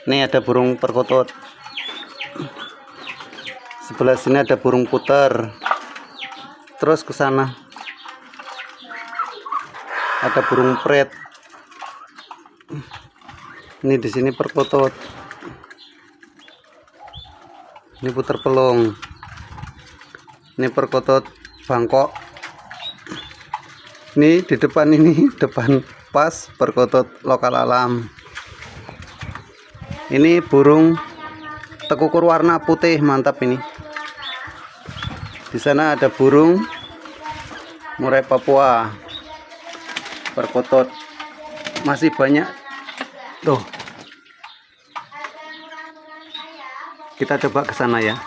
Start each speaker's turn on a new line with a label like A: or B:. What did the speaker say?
A: Nih ada burung perkutut. Sebelah sini ada burung puter. Terus ke sana ada burung pret. Ini di sini perkutut. Ini puter pelung. Ini perkutut bangkok. Ini di depan ini, depan pas perkutut lokal alam. Ini burung tekukur warna putih, mantap ini. Di sana ada burung murai Papua. Perkutut masih banyak. Tuh. Kita coba ke sana ya.